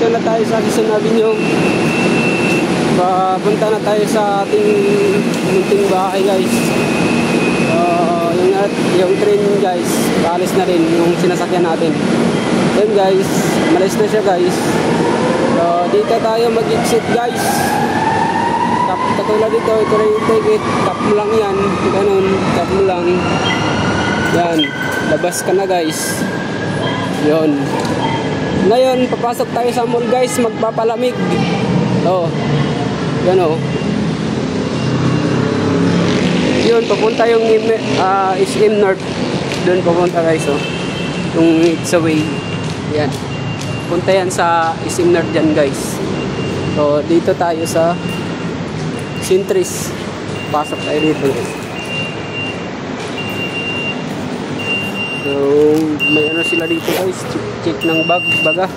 dito na tayo sa Quezon Avenue. Papunta na tayo sa ating munting bahay guys. Yung train guys, paalis na rin yung sinasakyan natin. Yun guys, malis na siya guys. Dito tayo mag-exit guys. Katulad dito, ito rin yung ticket. Tap mo lang yan, ganun, tap mo lang. Yan, labas ka na guys. Yun. Ngayon, papasok tayo sa mall guys, magpapalamig. Yan o. Yun, papunta yung SM North. Doon papunta guys o. Yung it's a way. Yan. Punta yan sa SM North dyan guys. So, dito tayo sa Sintris. Pasok tayo dito guys. So, may ano sila dito guys. Check ng baga.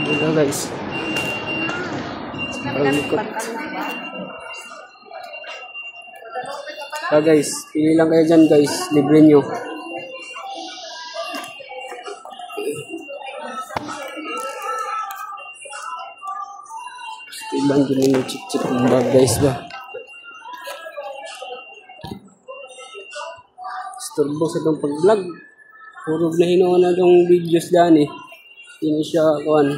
Dito guys. Guys, pili lang kayo dyan guys. Libre nyo. Ilang din yung check ng bag guys ba. Istorbo sa itong pag-vlog. Puro na hinuha na itong videos dyan eh. Hindi siya kuhan.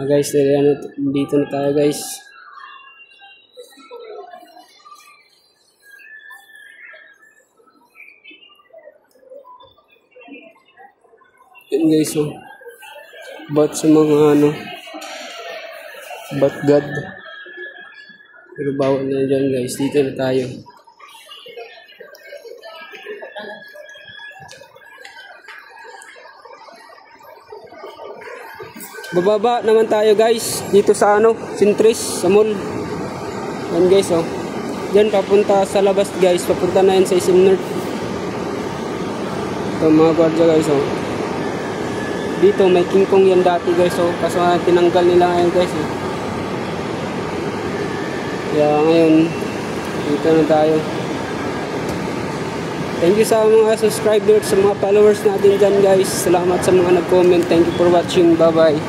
Guys, dito na tayo guys. Yan guys, oh. About sa mga ano, about God. Pero bawal na dyan guys, dito na tayo. Bababa naman tayo guys, dito sa ano, Sintris, sa mall. Yan guys, oh. Diyan papunta sa labas guys, papunta na yan sa SM North. Ito mga gwardiya guys, oh. Dito may King Kong yan dati guys, oh. Kaso tinanggal nila ngayon guys, eh. Kaya ngayon, dito na tayo. Thank you sa mga subscribers, sa mga followers natin dyan guys. Salamat sa mga nag-comment. Thank you for watching. Bye bye.